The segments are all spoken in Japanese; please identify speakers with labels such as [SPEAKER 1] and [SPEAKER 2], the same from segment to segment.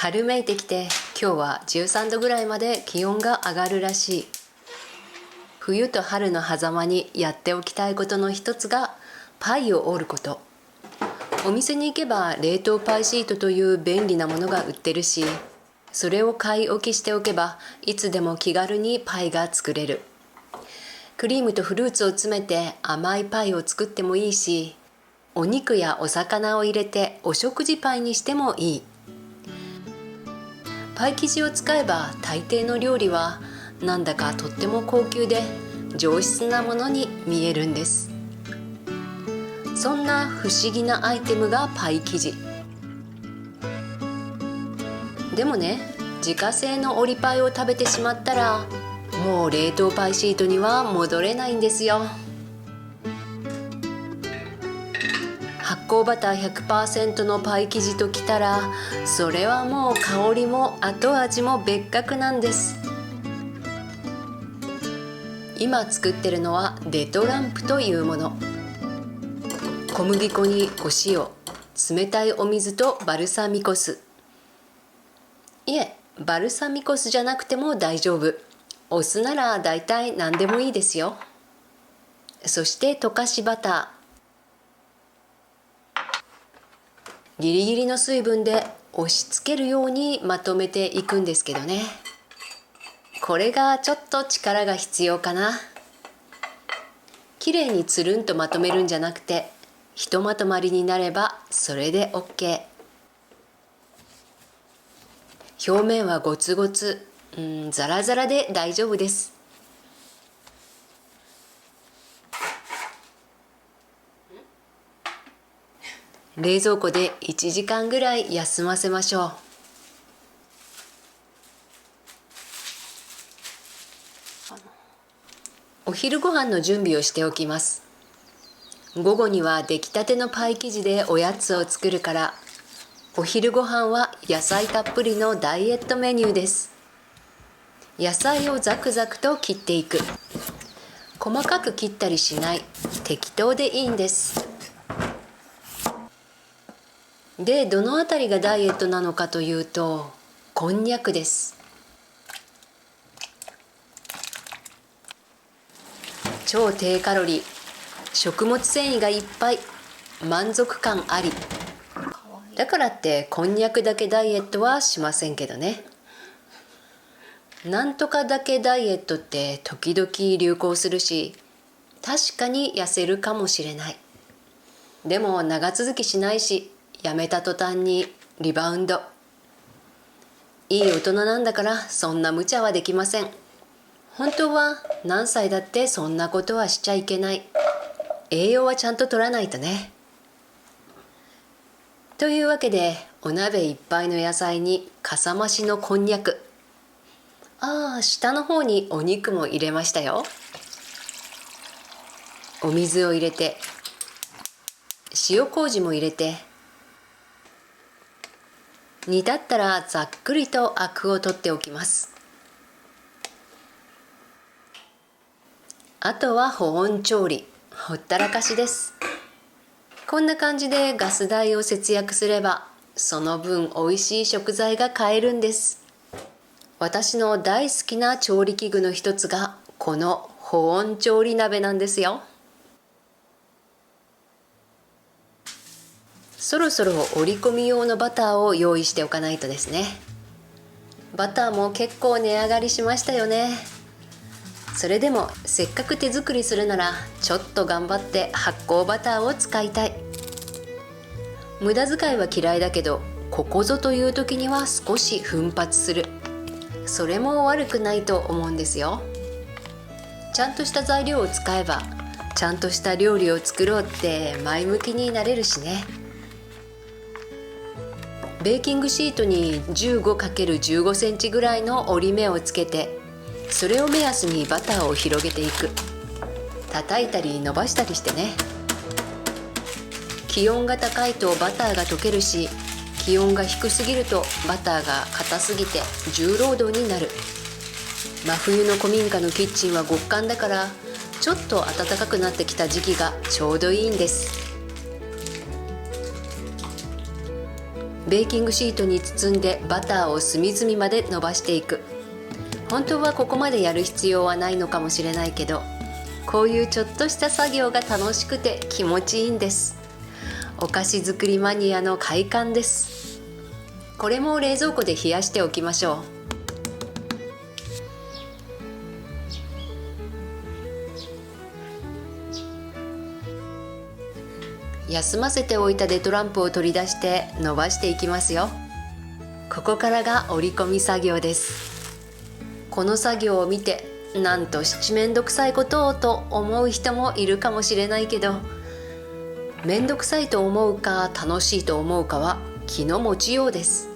[SPEAKER 1] 春めいてきて、今日は13度ぐらいまで気温が上がるらしい。冬と春の狭間にやっておきたいことの一つがパイを折ること。お店に行けば冷凍パイシートという便利なものが売ってるし、それを買い置きしておけばいつでも気軽にパイが作れる。クリームとフルーツを詰めて甘いパイを作ってもいいし、お肉やお魚を入れてお食事パイにしてもいい。パイ生地を使えば大抵の料理はなんだかとっても高級で上質なものに見えるんです。そんな不思議なアイテムがパイ生地。でもね、自家製の折りパイを食べてしまったらもう冷凍パイシートには戻れないんですよ。発酵バター 100% のパイ生地ときたら、それはもう香りも後味も別格なんです。今作ってるのはデトランプというもの。小麦粉にお塩、冷たいお水とバルサミコ酢。いえ、バルサミコ酢じゃなくても大丈夫。お酢なら大体何でもいいですよ。そして溶かしバター。ギリギリの水分で押し付けるようにまとめていくんですけどね。これがちょっと力が必要かな。きれいにつるんとまとめるんじゃなくて、ひとまとまりになればそれで OK。表面はゴツゴツ、ザラザラで大丈夫です。冷蔵庫で1時間ぐらい休ませましょう。お昼ご飯の準備をしておきます。午後には出来たてのパイ生地でおやつを作るから、お昼ご飯は野菜たっぷりのダイエットメニューです。野菜をザクザクと切っていく。細かく切ったりしない。適当でいいんです。で、どのあたりがダイエットなのかというと、こんにゃくです。超低カロリー、食物繊維がいっぱい、満足感あり。だからってこんにゃくだけダイエットはしませんけどね。なんとかだけダイエットって時々流行するし、確かに痩せるかもしれない。でも長続きしないし、やめた途端にリバウンド。いい大人なんだからそんな無茶はできません。本当は何歳だってそんなことはしちゃいけない。栄養はちゃんと取らないとね。というわけで、お鍋いっぱいの野菜にかさ増しのこんにゃく。下の方にお肉も入れましたよ。お水を入れて、塩麹も入れて、煮立ったらざっくりとアクを取っておきます。あとは保温調理、ほったらかしです。こんな感じでガス代を節約すれば、その分美味しい食材が買えるんです。私の大好きな調理器具の一つがこの保温調理鍋なんですよ。そろそろ折り込み用のバターを用意しておかないとですね。バターも結構値上がりしましたよね。それでもせっかく手作りするならちょっと頑張って発酵バターを使いたい。無駄遣いは嫌いだけど、ここぞという時には少し奮発する。それも悪くないと思うんですよ。ちゃんとした材料を使えばちゃんとした料理を作ろうって前向きになれるしね。ベーキングシートに 15×15 センチぐらいの折り目をつけて、それを目安にバターを広げていく。叩いたり伸ばしたりしてね。気温が高いとバターが溶けるし、気温が低すぎるとバターが硬すぎて重労働になる。真冬の古民家のキッチンは極寒だから、ちょっと暖かくなってきた時期がちょうどいいんです。ベーキングシートに包んでバターを隅々まで伸ばしていく。本当はここまでやる必要はないのかもしれないけど、こういうちょっとした作業が楽しくて気持ちいいんです。お菓子作りマニアの快感です。これも冷蔵庫で冷やしておきましょう。休ませておいたデトランプを取り出して伸ばしていきますよ。ここからが折り込み作業です。この作業を見て、なんと七面倒くさいことをと思う人もいるかもしれないけど、めんどくさいと思うか楽しいと思うかは気の持ちようです。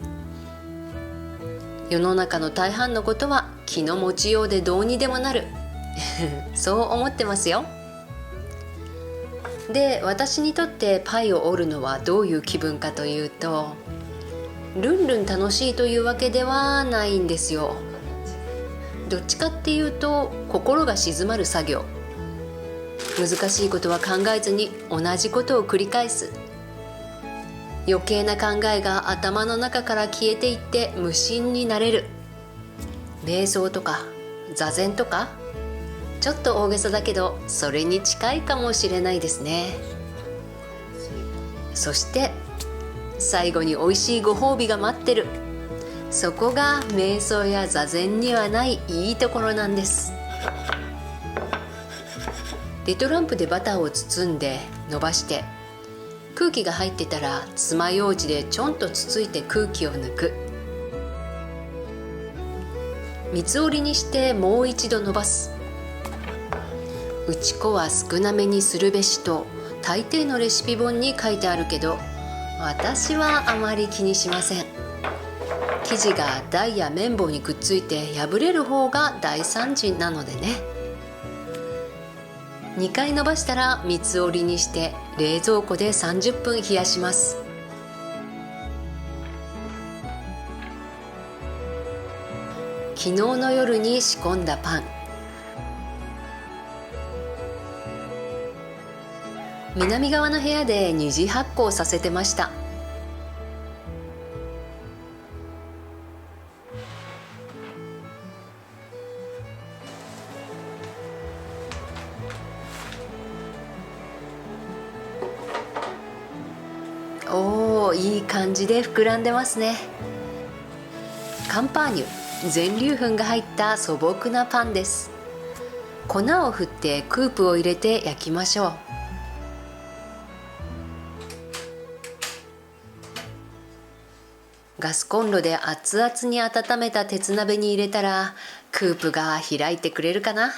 [SPEAKER 1] 世の中の大半のことは気の持ちようでどうにでもなるそう思ってますよ。で、私にとってパイを折るのはどういう気分かというと、ルンルン楽しいというわけではないんですよ。どっちかっていうと心が静まる作業。難しいことは考えずに同じことを繰り返す。余計な考えが頭の中から消えていって無心になれる。瞑想とか座禅とか、ちょっと大げさだけどそれに近いかもしれないですね。そして最後に美味しいご褒美が待ってる。そこが瞑想や座禅にはないいいところなんです。デトランプでバターを包んで伸ばして、空気が入ってたら爪楊枝でちょんとつついて空気を抜く。三つ折りにしてもう一度伸ばす。打ち粉は少なめにするべしと大抵のレシピ本に書いてあるけど、私はあまり気にしません。生地が台や綿棒にくっついて破れる方が大惨事なのでね。2回伸ばしたら三つ折りにして冷蔵庫で30分冷やします。昨日の夜に仕込んだパン、南側の部屋で二次発酵させてました。おー、いい感じで膨らんでますね。カンパーニュ、全粒粉が入った素朴なパンです。粉を振ってクープを入れて焼きましょう。ガスコンロで熱々に温めた鉄鍋に入れたらクープが開いてくれるかな。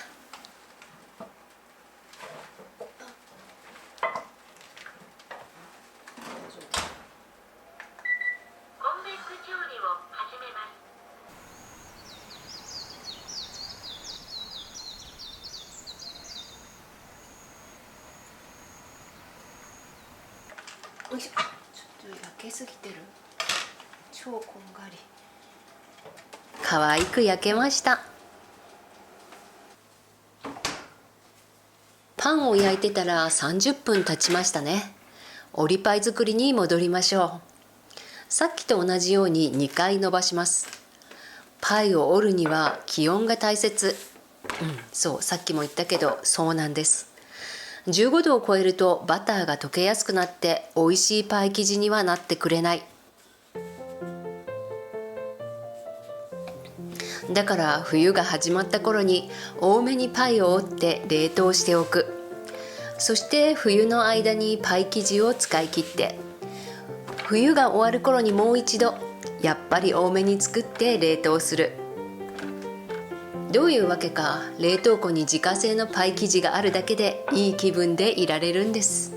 [SPEAKER 1] よいしょ。ちょっと焼けすぎてる。超こんがり。可愛く焼けました。パンを焼いてたら30分経ちましたね。折りパイ作りに戻りましょう。さっきと同じように2回伸ばします。パイを折るには気温が大切。そう、さっきも言ったけどそうなんです。15度を超えるとバターが溶けやすくなって美味しいパイ生地にはなってくれない。だから冬が始まった頃に多めにパイを折って冷凍しておく。そして冬の間にパイ生地を使い切って、冬が終わる頃にもう一度やっぱり多めに作って冷凍する。どういうわけか冷凍庫に自家製のパイ生地があるだけでいい気分でいられるんです。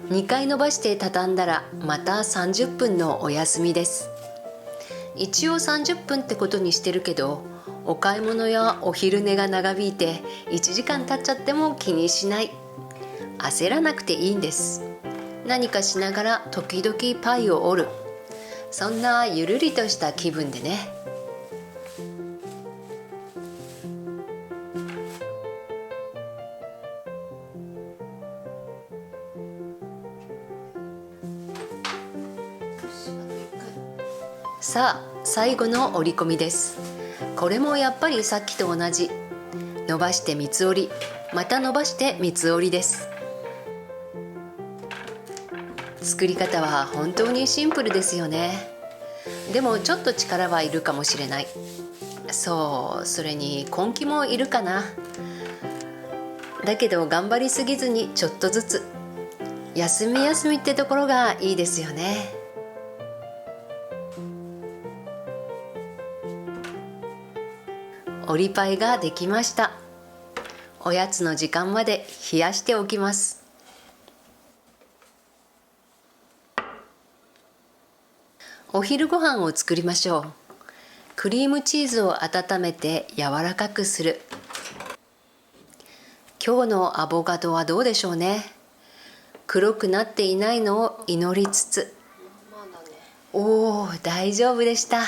[SPEAKER 1] 2回伸ばして畳んだらまた30分のお休みです。一応30分ってことにしてるけど、お買い物やお昼寝が長引いて1時間経っちゃっても気にしない。焦らなくていいんです。何かしながら時々パイを折る。そんなゆるりとした気分でね。さあ最後の折り込みです。これもやっぱりさっきと同じ、伸ばして三つ折り、また伸ばして三つ折りです。作り方は本当にシンプルですよね。でもちょっと力はいるかもしれない。それに根気もいるかな。だけど頑張りすぎずにちょっとずつ、休み休みってところがいいですよね。折りパイができました。おやつの時間まで冷やしておきます。お昼ご飯を作りましょう。クリームチーズを温めて柔らかくする。今日のアボカドはどうでしょうね。黒くなっていないのを祈りつつ、おー、大丈夫でした。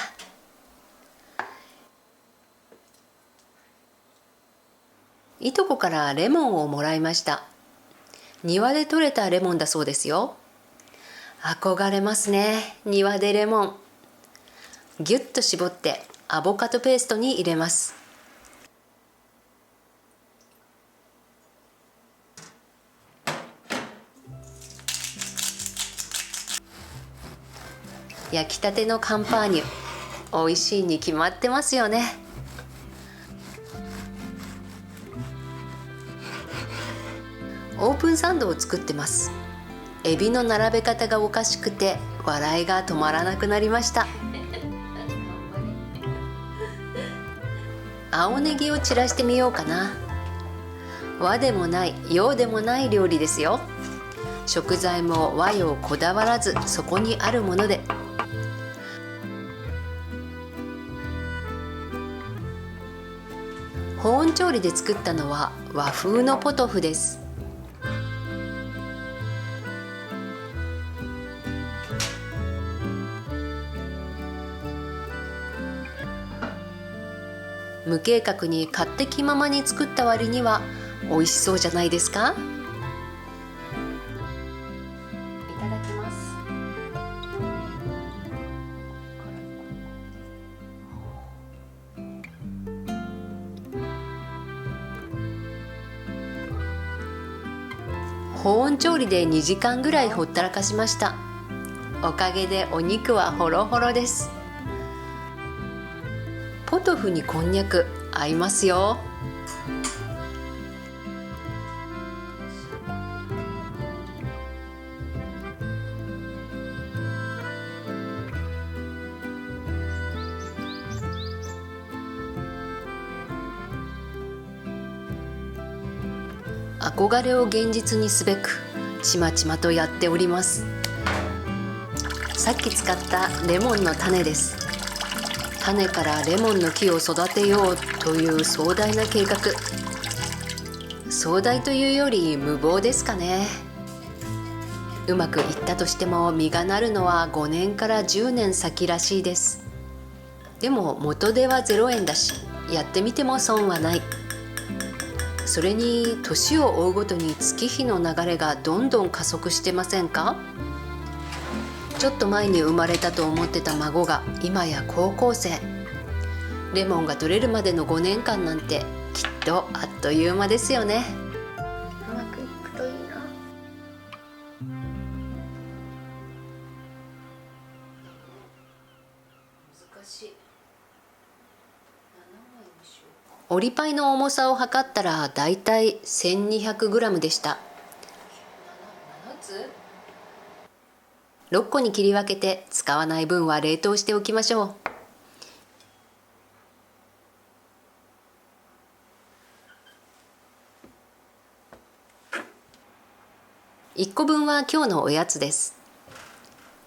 [SPEAKER 1] いとこからレモンをもらいました。庭で採れたレモンだそうですよ。憧れますね、庭でレモン。ぎゅっと絞ってアボカドペーストに入れます。焼きたてのカンパーニュ、美味しいに決まってますよね。オープンサンドを作ってます。エビの並べ方がおかしくて笑いが止まらなくなりました。青ネギを散らしてみようかな。和でもない洋でもない料理ですよ。食材も和洋こだわらず、そこにあるもので。保温調理で作ったのは和風のポトフです。無計画に勝手気ままに作った割には美味しそうじゃないですか。いただきます。保温調理で2時間ぐらいほったらかしました。おかげでお肉はホロホロです。ポトフにこんにゃく合いますよ。憧れを現実にすべくちまちまとやっております。さっき使ったレモンの種です。種からレモンの木を育てようという壮大な計画。壮大というより無謀ですかね。うまくいったとしても実がなるのは5年から10年先らしいです。でも元手は0円だし、やってみても損はない。それに年を追うごとに月日の流れがどんどん加速してませんか。ちょっと前に生まれたと思ってた孫が今や高校生。レモンが取れるまでの5年間なんてきっとあっという間ですよね。うまくいくといいな。難しい。折りパイの重さを測ったらだいたい 1200g でした。6個に切り分けて使わない分は冷凍しておきましょう。1個分は今日のおやつです。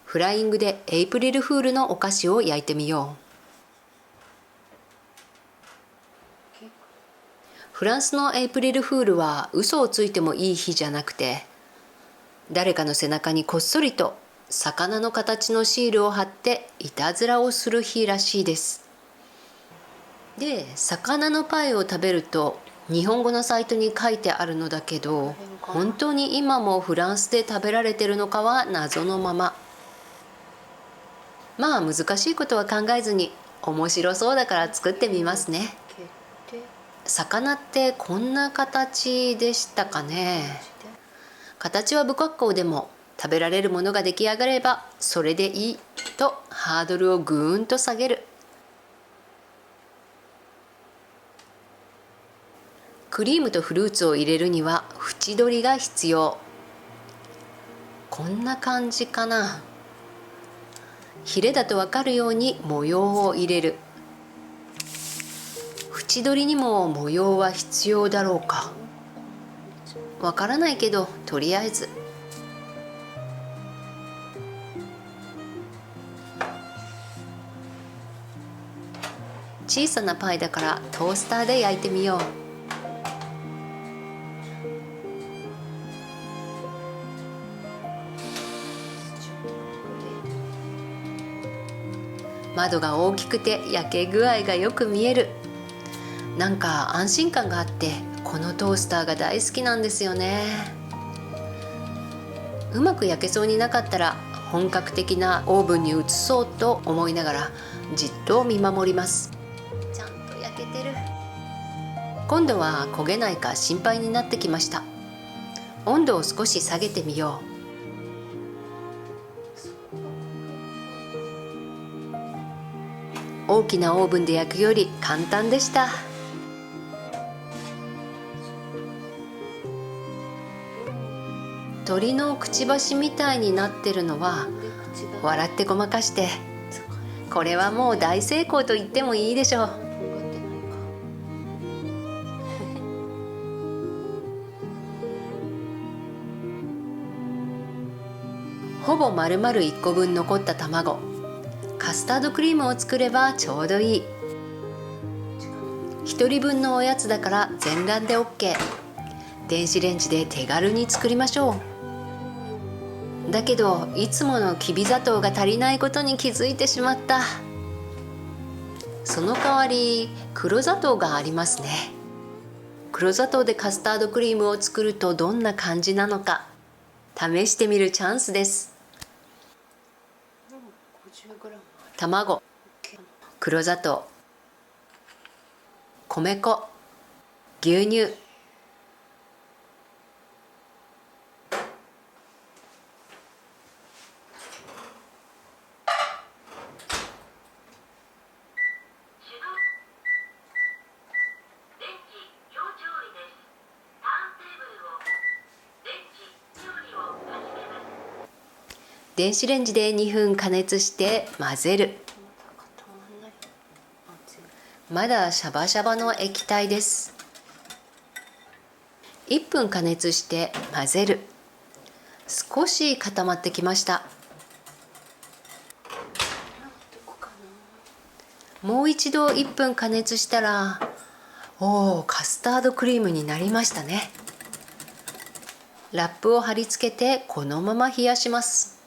[SPEAKER 1] フライングでエイプリルフールのお菓子を焼いてみよう。フランスのエイプリルフールは嘘をついてもいい日じゃなくて、誰かの背中にこっそりと魚の形のシールを貼っていたずらをする日らしいです。で、魚のパイを食べると日本語のサイトに書いてあるのだけど、本当に今もフランスで食べられてるのかは謎のまま。まあ難しいことは考えずに面白そうだから作ってみますね。魚ってこんな形でしたかね。形は不格好でも食べられるものが出来上がればそれでいいとハードルをぐーんと下げる。クリームとフルーツを入れるには縁取りが必要。こんな感じかな。ヒレだと分かるように模様を入れる。縁取りにも模様は必要だろうか。わからないけどとりあえず。小さなパイだからトースターで焼いてみよう。窓が大きくて焼け具合がよく見える。なんか安心感があってこのトースターが大好きなんですよね。うまく焼けそうになかったら本格的なオーブンに移そうと思いながらじっと見守ります。ちゃんと焼けてる。今度は焦げないか心配になってきました。温度を少し下げてみよう。大きなオーブンで焼くより簡単でした。鳥のくちばしみたいになってるのは笑ってごまかして、これはもう大成功と言ってもいいでしょう。ほぼ丸々1個分残った卵、カスタードクリームを作ればちょうどいい。1人分のおやつだから全卵で OK。 電子レンジで手軽に作りましょう。だけどいつものきび砂糖が足りないことに気づいてしまった。その代わり黒砂糖がありますね。黒砂糖でカスタードクリームを作るとどんな感じなのか試してみるチャンスです。卵、黒砂糖、米粉、牛乳、電子レンジで2分加熱して混ぜる。まだシャバシャバの液体です。1分加熱して混ぜる。少し固まってきました。もう一度1分加熱したら、カスタードクリームになりましたね。ラップを貼り付けてこのまま冷やします。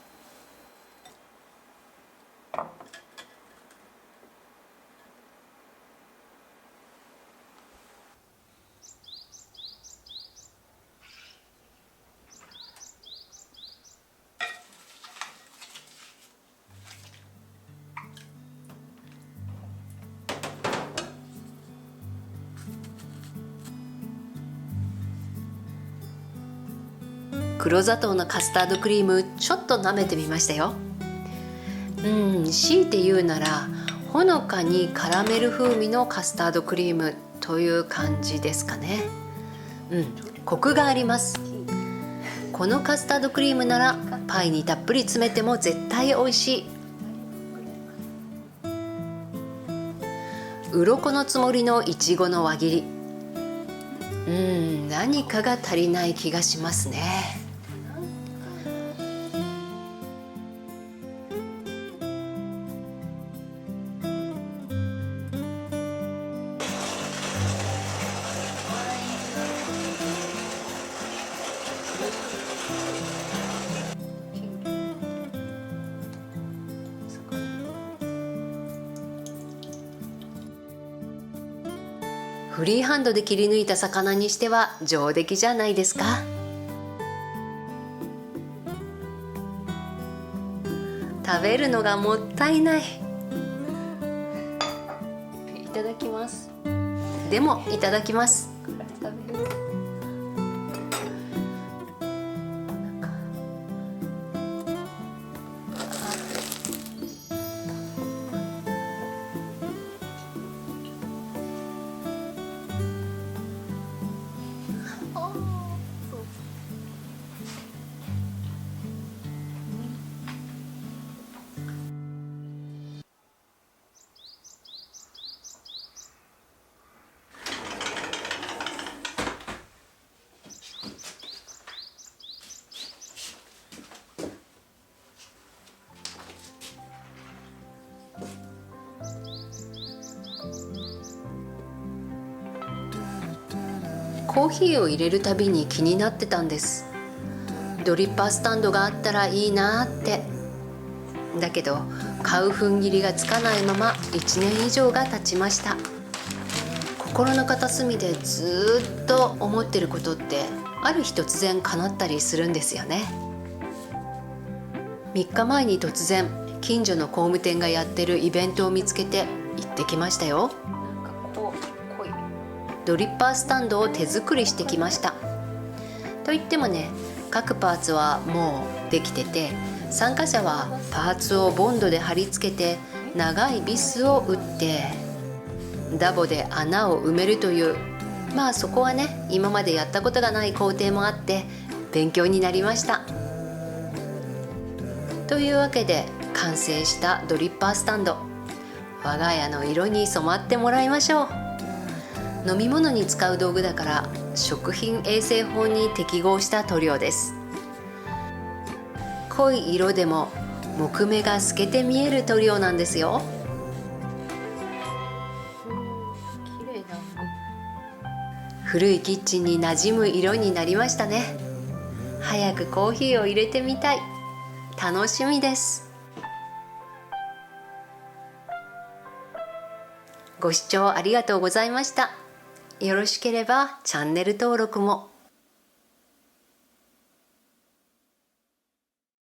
[SPEAKER 1] 黒砂糖のカスタードクリームちょっと舐めてみましたよ。強いて言うならほのかにカラメル風味のカスタードクリームという感じですかね。コクがあります。このカスタードクリームならパイにたっぷり詰めても絶対おいしい。鱗のつもりのいちごの輪切り、何かが足りない気がしますね。フリーハンドで切り抜いた魚にしては上出来じゃないですか。食べるのがもったいない。いただきます。でもいただきます。コーヒーを入れるたびに気になってたんです。ドリッパースタンドがあったらいいなって。だけど買う踏ん切りがつかないまま1年以上が経ちました。心の片隅でずっと思ってることってある日突然叶ったりするんですよね。3日前に突然近所の工務店がやってるイベントを見つけて行ってきましたよ。ドリッパースタンドを手作りしてきました。といってもね、各パーツはもうできてて、参加者はパーツをボンドで貼り付けて長いビスを打ってダボで穴を埋めるという、まあそこはね、今までやったことがない工程もあって勉強になりました。というわけで完成したドリッパースタンド、我が家の色に染まってもらいましょう。飲み物に使う道具だから食品衛生法に適合した塗料です。濃い色でも木目が透けて見える塗料なんですよ。古いキッチンに馴染む色になりましたね。早くコーヒーを入れてみたい。楽しみです。ご視聴ありがとうございました。よろしければチャンネル登録も。